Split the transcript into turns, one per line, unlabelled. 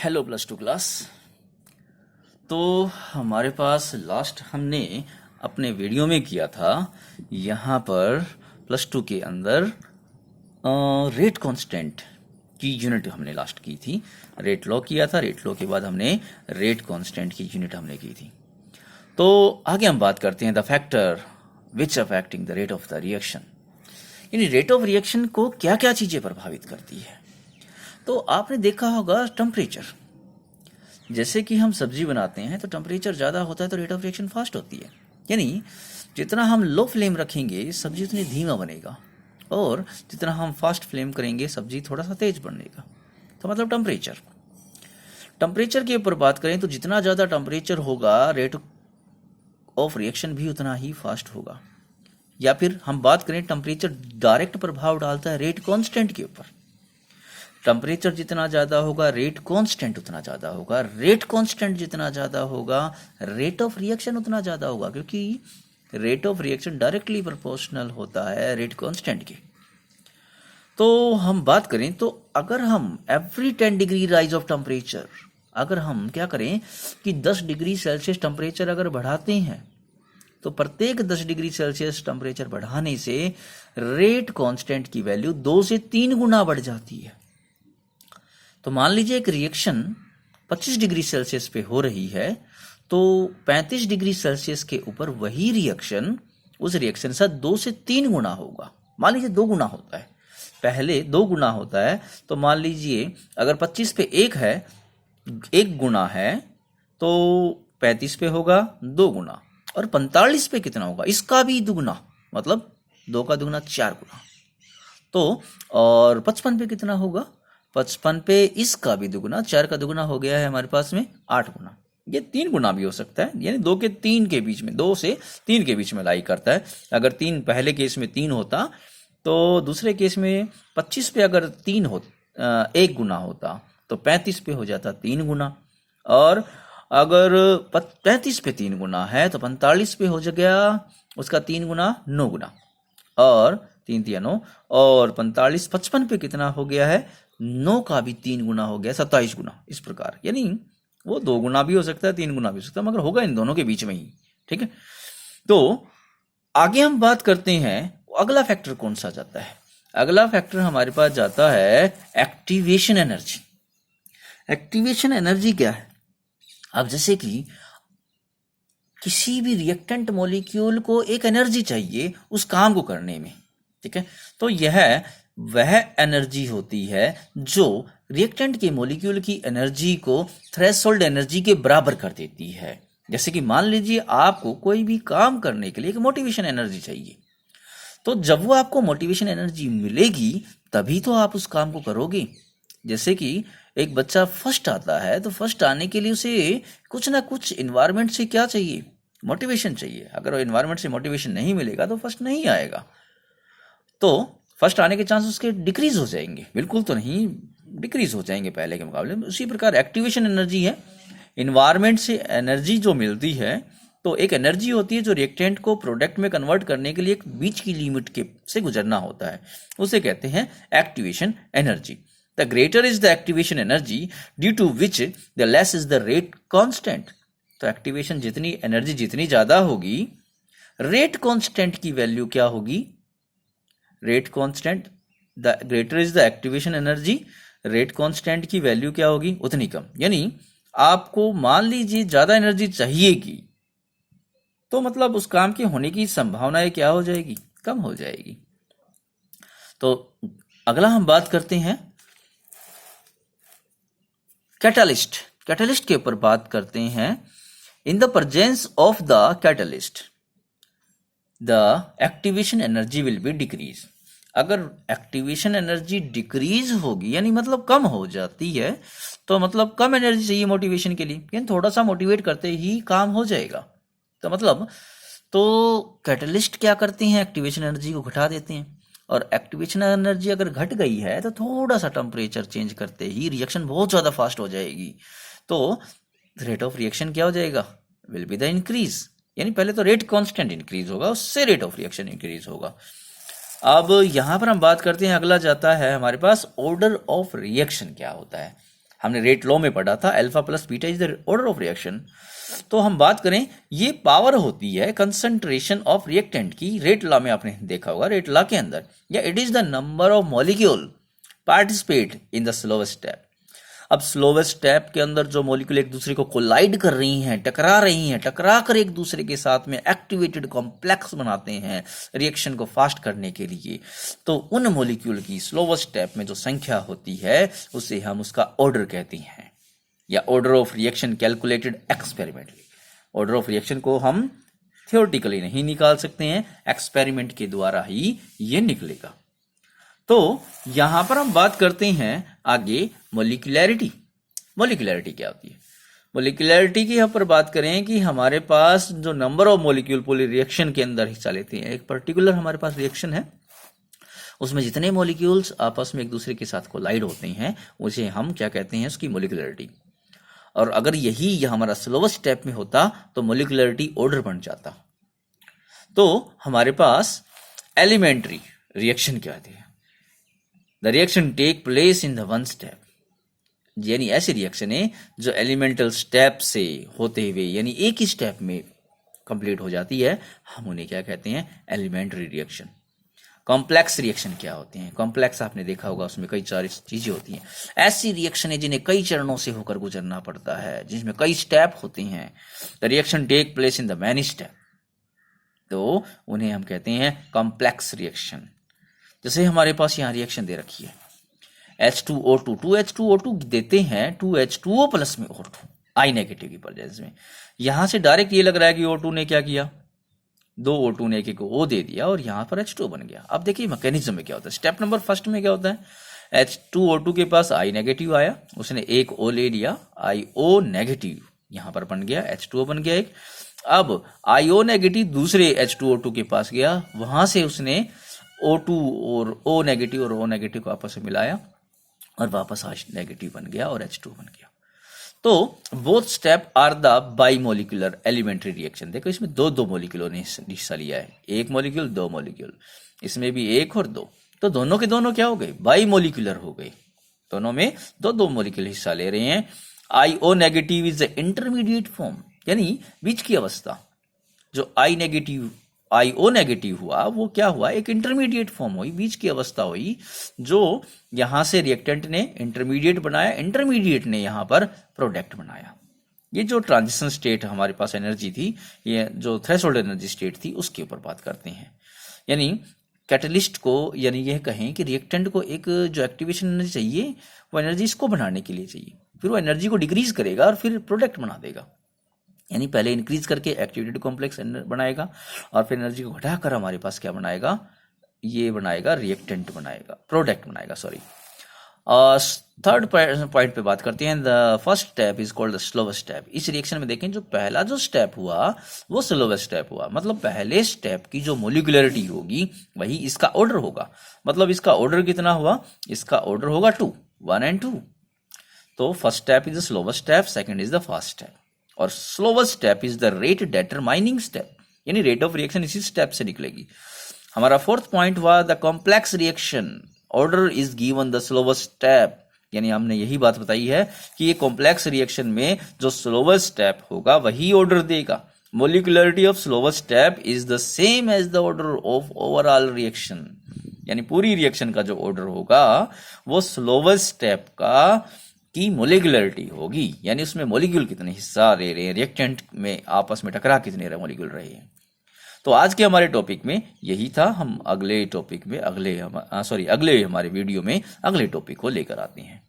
Hello plus two class. तो हमारे पास last हमने अपने वीडियो में किया था, यहाँ पर प्लस टू के अंदर रेट कांस्टेंट की यूनिट हमने लास्ट की थी। रेट लॉ किया था, रेट लॉ के बाद हमने रेट कांस्टेंट की यूनिट हमने की थी। तो आगे हम बात करते हैं the factor which affecting the rate of the reaction, यानी रेट ऑफ रिएक्शन को क्या क्या चीज़ें प्रभावित करती है। तो आपने देखा होगा टेम्परेचर, जैसे कि हम सब्जी बनाते हैं तो टेम्परेचर ज़्यादा होता है तो रेट ऑफ रिएक्शन फास्ट होती है, यानी जितना हम लो फ्लेम रखेंगे सब्जी उतनी धीमा बनेगा और जितना हम फास्ट फ्लेम करेंगे सब्जी थोड़ा सा तेज बनेगा। तो मतलब टेम्परेचर के ऊपर बात करें तो जितना ज़्यादा टेम्परेचर होगा रेट ऑफ रिएक्शन भी उतना ही फास्ट होगा। या फिर हम बात करें टेम्परेचर डायरेक्ट प्रभाव डालता है रेट कांस्टेंट के ऊपर। टेम्परेचर जितना ज़्यादा होगा रेट कांस्टेंट उतना ज़्यादा होगा, रेट कांस्टेंट जितना ज़्यादा होगा रेट ऑफ रिएक्शन उतना ज़्यादा होगा, क्योंकि rate of reaction directly proportional होता है रेट कांस्टेंट के। तो हम बात करें तो अगर हम every 10 degree rise of temperature, अगर हम क्या करें कि 10 डिग्री सेल्सियस टेम्परेचर अगर बढ़ाते हैं तो प्रत्येक 10 डिग्री सेल्सियस टेम्परेचर बढ़ाने से रेट कांस्टेंट की वैल्यू 2 से 3 गुना बढ़ जाती है। तो मान लीजिए एक रिएक्शन 25 डिग्री सेल्सियस पे हो रही है तो 35 डिग्री सेल्सियस के ऊपर वही रिएक्शन उस रिएक्शन से 2 से 3 गुना होगा। मान लीजिए 2 गुना होता है, पहले 2 गुना होता है तो मान लीजिए अगर 25 पे 1 है, 1 गुना है तो 35 पे होगा 2 गुना, और 45 पे कितना होगा इसका भी दुगुना, मतलब 2 का दुगुना 4 गुना। तो और 55 पे कितना होगा, 55 पे इसका भी दुगुना, 4 का दुगुना हो गया है हमारे पास में 8 गुना। ये 3 गुना भी हो सकता है, यानी 2 के 3 के बीच में, 2 से 3 के बीच में लाई करता है। अगर 3 पहले केस में 3 होता तो दूसरे केस में 25 पे अगर 1 गुना होता तो 35 पे हो जाता 3 गुना, और अगर 35 पे 3 गुना है तो 45 पे हो गया उसका 3 गुना 9 गुना, और 3 तिया 9, और 45 55 पे कितना हो गया है 9 का भी 3 गुना हो गया 27 गुना। इस प्रकार यानी वो 2 गुना भी हो सकता है 3 गुना भी हो सकता है, मगर होगा इन दोनों के बीच में ही। ठीक है, तो आगे हम बात करते हैं अगला फैक्टर कौन सा जाता है। अगला फैक्टर हमारे पास जाता है एक्टिवेशन एनर्जी। एक्टिवेशन एनर्जी क्या है, अब जैसे कि किसी भी रिएक्टेंट मॉलिक्यूल को एक एनर्जी चाहिए उस काम को करने में, ठीक है, तो यह वह एनर्जी होती है जो रिएक्टेंट के मॉलिक्यूल की एनर्जी को थ्रेशोल्ड एनर्जी के बराबर कर देती है। जैसे कि मान लीजिए आपको कोई भी काम करने के लिए एक मोटिवेशन एनर्जी चाहिए, तो जब वो आपको मोटिवेशन एनर्जी मिलेगी तभी तो आप उस काम को करोगे। जैसे कि एक बच्चा फर्स्ट आता है तो फर्स्ट आने के लिए उसे कुछ ना कुछ इन्वायरमेंट से क्या चाहिए, मोटिवेशन चाहिए। अगर वो इन्वायरमेंट से मोटिवेशन नहीं मिलेगा तो फर्स्ट नहीं आएगा, तो फर्स्ट आने के चांस उसके डिक्रीज हो जाएंगे, बिल्कुल तो नहीं, डिक्रीज हो जाएंगे पहले के मुकाबले में। उसी प्रकार एक्टिवेशन एनर्जी है, इन्वायरमेंट से एनर्जी जो मिलती है, तो एक एनर्जी होती है जो रिएक्टेंट को प्रोडक्ट में कन्वर्ट करने के लिए एक बीच की लिमिट के से गुजरना होता है, उसे कहते हैं activation energy. The greater is the activation energy due to which the less is the rate constant. तो एक्टिवेशन जितनी एनर्जी जितनी ज्यादा होगी, रेट कांस्टेंट की वैल्यू क्या होगी, rate constant, the greater is the activation energy, rate constant की value क्या होगी उतनी कम। यानी आपको मान लीजिए ज्यादा एनर्जी चाहिएगी तो मतलब उस काम के होने की संभावनाएं क्या हो जाएगी, कम हो जाएगी। तो अगला हम बात करते हैं कैटलिस्ट। कैटलिस्ट के ऊपर बात करते हैं। In the presence of the catalyst the activation energy will be decrease. अगर एक्टिवेशन एनर्जी डिक्रीज होगी यानी मतलब कम हो जाती है, तो मतलब कम एनर्जी चाहिए मोटिवेशन के लिए, यानी थोड़ा सा मोटिवेट करते ही काम हो जाएगा। तो मतलब तो कैटलिस्ट क्या करते हैं, एक्टिवेशन एनर्जी को घटा देते हैं, और एक्टिवेशन एनर्जी अगर घट गई है तो थोड़ा सा टेम्परेचर चेंज करते ही रिएक्शन बहुत ज़्यादा फास्ट हो जाएगी। तो रेट ऑफ रिएक्शन क्या हो जाएगा, विल बी द इंक्रीज, यानी पहले तो रेट कांस्टेंट इंक्रीज होगा, उससे रेट ऑफ रिएक्शन इंक्रीज होगा। अब यहां पर हम बात करते हैं, अगला जाता है हमारे पास ऑर्डर ऑफ रिएक्शन क्या होता है। हमने रेट लॉ में पढ़ा था, alpha plus beta is the order of reaction. तो हम बात करें, ये पावर होती है कंसंट्रेशन ऑफ रिएक्टेंट की, रेट लॉ में आपने देखा होगा, रेट लॉ के अंदर, या it is the number of molecule participate in the slowest step. अब स्लोवेस्ट स्टेप के अंदर जो मॉलिक्यूल एक दूसरे को कोलाइड कर रही हैं, टकरा कर एक दूसरे के साथ में एक्टिवेटेड कॉम्प्लेक्स बनाते हैं रिएक्शन को फास्ट करने के लिए, तो उन मॉलिक्यूल की स्लोवेस्ट स्टेप में जो संख्या होती है उसे हम उसका ऑर्डर कहते हैं, या order of reaction calculated experimentally. Order of reaction को हम थियोरेटिकली नहीं निकाल सकते हैं, एक्सपेरिमेंट के द्वारा ही ये निकलेगा। तो यहां पर हम बात करते हैं आगे मॉलिक्यूलैरिटी। मॉलिक्यूलैरिटी क्या होती है? मॉलिक्यूलैरिटी की यहां पर बात करें कि हमारे पास जो नंबर ऑफ मॉलिक्यूल पूरी रिएक्शन के अंदर हिस्सा लेते हैं, एक पर्टिकुलर हमारे पास रिएक्शन है, उसमें जितने मॉलिक्यूल्स आपस में एक दूसरे के साथ कोलाइड होते हैं उसे हम क्या कहते हैं, उसकी मॉलिक्यूलैरिटी। और अगर यही हमारा स्लोवेस्ट स्टेप में होता तो मॉलिक्यूलैरिटी ऑर्डर बन जाता। तो हमारे पास एलिमेंट्री रिएक्शन क्या होती है? The reaction take place in the one step, यानी ऐसी रिएक्शन है जो एलिमेंटल स्टेप से होते हुए यानी एक ही स्टेप में कंप्लीट हो जाती है, हम उन्हें क्या कहते हैं? Elementary reaction. कॉम्प्लेक्स रिएक्शन क्या होते हैं? कॉम्प्लेक्स आपने देखा होगा, उसमें कई सारी चीजें होती हैं। ऐसी रिएक्शन है जिन्हें कई चरणों से होकर गुजरना पड़ता है, जिसमें कई स्टेप होते हैं। The reaction take place in the many step, तो उन्हें हम कहते हैं कॉम्प्लेक्स रिएक्शन। जैसे हमारे पास यहाँ रिएक्शन दे रखी है, H2O2, 2H2O2 देते हैं 2H2O प्लस में O2 I नेगेटिव की प्रेजेंस में। यहां से डायरेक्ट ये लग रहा है कि O2 ने क्या किया, 2 O2 ने एक O दे दिया और यहां पर H2O बन गया। अब देखिए मैकेनिज्म में क्या होता है। स्टेप नंबर फर्स्ट में क्या होता है, H2O2 के पास I नेगेटिव आया, उसने एक O ले लिया, IO नेगेटिव यहां पर बन गया, H2O बन गया एक। अब IO नेगेटिव दूसरे H2O2 के पास गया, वहां से उसने O2 और O नेगेटिव और O नेगेटिव को आपस में मिलाया और वापस H नेगेटिव बन गया और H2 बन गया। तो both step are the bimolecular elementary reaction. देखो इसमें दो मॉलिक्यूलों ने हिस्सा लिया है, एक मॉलिक्यूल दो मॉलिक्यूल, इसमें भी एक और दो, तो दोनों के दोनों क्या हो गए, बाइमोलिकुलर हो गए। दोनों में दो मॉलिक्यूल हिस्सा ले रहे हैं। IO negative is the intermediate form, यानी बीच की अवस्था। जो IO नेगेटिव हुआ वो क्या हुआ, एक इंटरमीडिएट फॉर्म हुई, बीच की अवस्था हुई, जो यहां से रिएक्टेंट ने इंटरमीडिएट बनाया, इंटरमीडिएट ने यहां पर प्रोडक्ट बनाया। ये जो ट्रांजिशन स्टेट हमारे पास एनर्जी थी, ये जो थ्रेशोल्ड एनर्जी स्टेट थी, उसके ऊपर बात करते हैं। यानी कैटलिस्ट को, यानी यह कहें कि रिएक्टेंट को एक जो एक्टिवेशन एनर्जी चाहिए वो एनर्जी इसको बनाने के लिए चाहिए, फिर वो एनर्जी को डिक्रीज करेगा और फिर प्रोडक्ट बना देगा। यानी पहले इंक्रीज करके एक्टिवेटेड कॉम्प्लेक्स बनाएगा और फिर एनर्जी को घटाकर हमारे पास क्या बनाएगा, ये बनाएगा रिएक्टेंट बनाएगा, प्रोडक्ट बनाएगा, सॉरी। थर्ड पॉइंट पे बात करते हैं। The first step is called the slowest step. इस रिएक्शन में देखें जो पहला जो स्टेप हुआ वो स्लोवेस्ट स्टेप हुआ, मतलब पहले स्टेप की जो मॉलिक्यूलरिटी होगी वही इसका ऑर्डर होगा। मतलब इसका ऑर्डर कितना हुआ, इसका ऑर्डर होगा 2, 1 and 2। तो first step is the slowest step, second is the fast step, और slowest step is the rate determining step, यानी रेट ऑफ रिएक्शन इसी स्टेप से निकलेगी। हमारा फोर्थ पॉइंट हुआ the complex reaction order is given the slowest step, यानी हमने यही बात बताई है कि ये कॉम्प्लेक्स रिएक्शन में जो स्लोवेस्ट स्टेप होगा वही ऑर्डर देगा। Molecularity of slowest step is the same as the order of overall reaction, यानी पूरी रिएक्शन का जो ऑर्डर होगा वो स्लोवेस्ट स्टेप का की मोलिकुलरिटी होगी, यानी उसमें मॉलिक्यूल कितने हिस्सा ले रहे हैं, रिएक्टेंट में आपस में टकरा कितने मॉलिक्यूल रहे हैं। तो आज के हमारे टॉपिक में यही था। हम अगले टॉपिक में अगले हमारे वीडियो में अगले टॉपिक को लेकर आते हैं।